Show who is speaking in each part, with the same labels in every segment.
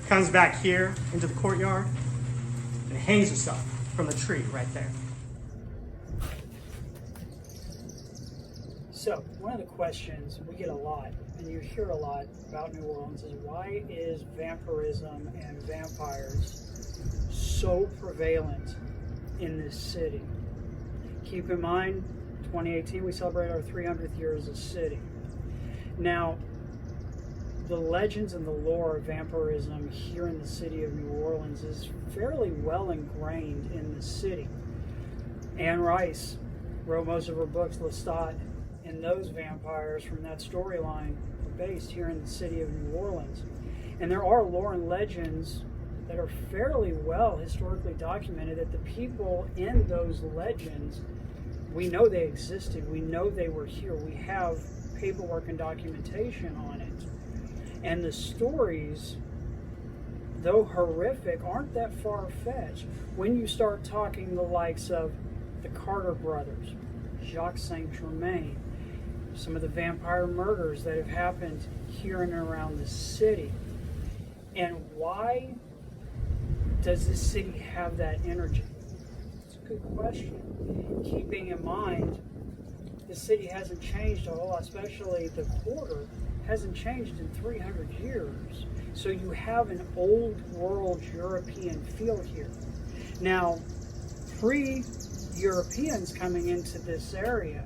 Speaker 1: comes back here into the courtyard and hangs herself from the tree right there.
Speaker 2: So, one of the questions we get a lot, and you hear a lot about New Orleans, is why is vampirism and vampires so prevalent in this city? Keep in mind, 2018 we celebrate our 300th year as a city. Now, the legends and the lore of vampirism here in the city of New Orleans is fairly well ingrained in the city. Anne Rice wrote most of her books, Lestat, and those vampires from that storyline are based here in the city of New Orleans. And there are lore and legends that are fairly well historically documented that the people in those legends, we know they existed, we know they were here, we have paperwork and documentation on it. And the stories, though horrific, aren't that far-fetched when you start talking the likes of the Carter brothers, Jacques Saint Germain, some of the vampire murders that have happened here and around the city. And why does this city have that energy? It's a good question. Keeping in mind, the city hasn't changed a whole lot, especially the quarter hasn't changed in 300 years. So you have an old world European feel here. Now, pre-Europeans coming into this area,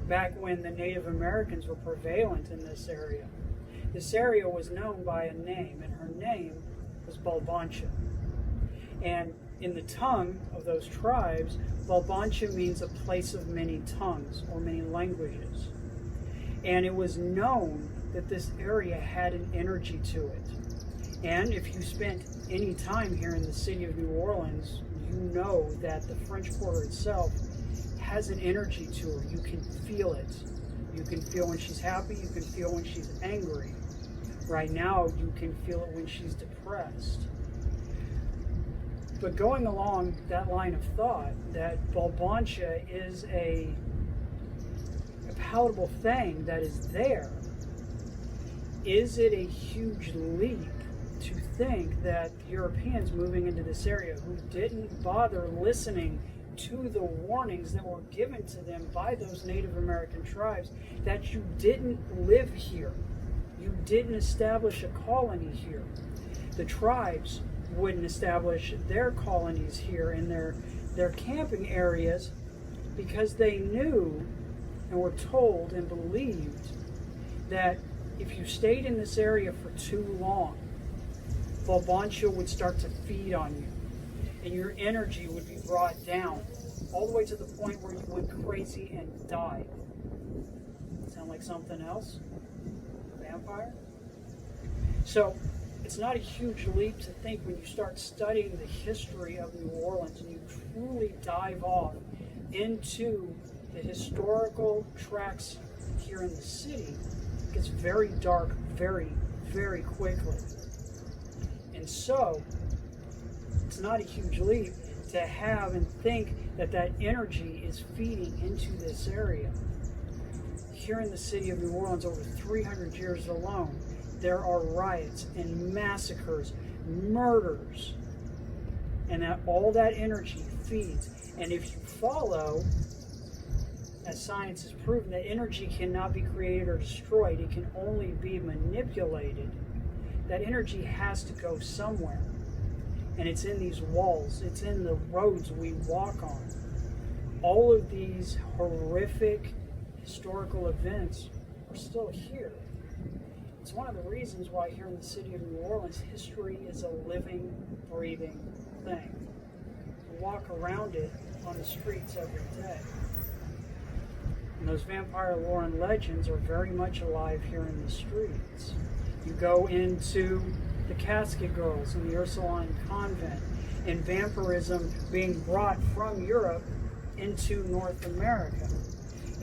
Speaker 2: back when the Native Americans were prevalent in this area was known by a name, and her name was Balbancha. And in the tongue of those tribes, Balbancha means a place of many tongues or many languages. And it was known that this area had an energy to it. And if you spent any time here in the city of New Orleans, you know that the French Quarter itself has an energy to her. You can feel it. You can feel when she's happy, you can feel when she's angry. Right now, you can feel it when she's depressed. But going along that line of thought, that Balbancha is a palatable thing that is there, is it a huge leap to think that Europeans moving into this area who didn't bother listening to the warnings that were given to them by those Native American tribes, that you didn't live here, you didn't establish a colony here. The tribes wouldn't establish their colonies here in their camping areas because they knew and were told and believed that if you stayed in this area for too long, Balbancha would start to feed on you, and your energy would be brought down all the way to the point where you went crazy and died. Sound like something else? Vampire? So, it's not a huge leap to think when you start studying the history of New Orleans and you truly dive off into the historical tracks here in the city. It gets very dark very, very quickly. And so, it's not a huge leap to have and think that that energy is feeding into this area. Here in the city of New Orleans, over 300 years alone, there are riots and massacres, murders, and that all that energy feeds. And if you follow, as science has proven, that energy cannot be created or destroyed, it can only be manipulated. That energy has to go somewhere. And it's in these walls, it's in the roads we walk on. All of these horrific historical events are still here. It's one of the reasons why here in the city of New Orleans, history is a living, breathing thing. You walk around it on the streets every day. And those vampire lore and legends are very much alive here in the streets. You go into the Casket Girls in the Ursuline Convent, and vampirism being brought from Europe into North America.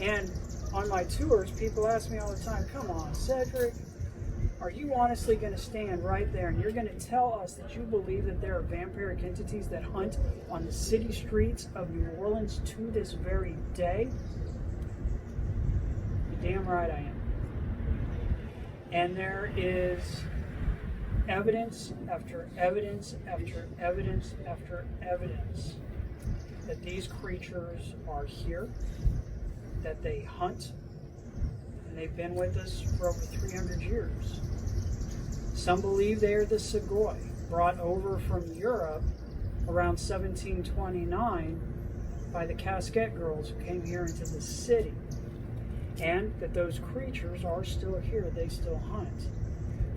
Speaker 2: And on my tours, people ask me all the time, come on, Cedric, are you honestly going to stand right there and you're going to tell us that you believe that there are vampiric entities that hunt on the city streets of New Orleans to this very day? You're damn right I am. And there is evidence after evidence after evidence after evidence that these creatures are here, that they hunt, and they've been with us for over 300 years. Some believe they are the Segoy, brought over from Europe around 1729 by the Casquette girls who came here into the city, and that those creatures are still here, they still hunt.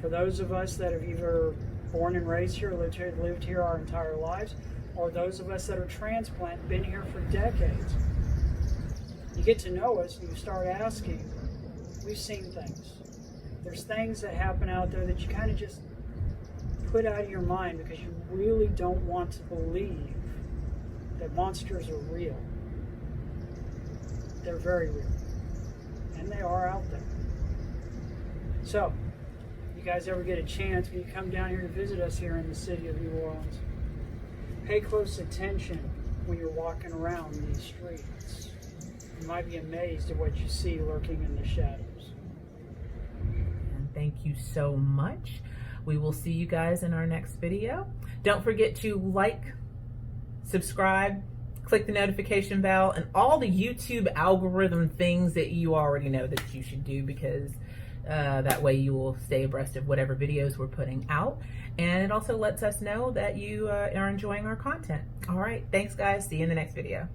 Speaker 2: For those of us that have either born and raised here, lived here our entire lives, or those of us that are transplant, been here for decades, you get to know us and you start asking, we've seen things. There's things that happen out there that you kind of just put out of your mind because you really don't want to believe that monsters are real. They're very real. And they are out there. So, if you guys ever get a chance, when you come down here to visit us here in the city of New Orleans, pay close attention when you're walking around these streets. You might be amazed at what you see lurking in the shadows.
Speaker 3: And thank you so much. We will see you guys in our next video. Don't forget to like, subscribe, click the notification bell, and all the YouTube algorithm things that you already know that you should do, because that way you will stay abreast of whatever videos we're putting out. And it also lets us know that you are enjoying our content. All right, thanks guys. See you in the next video.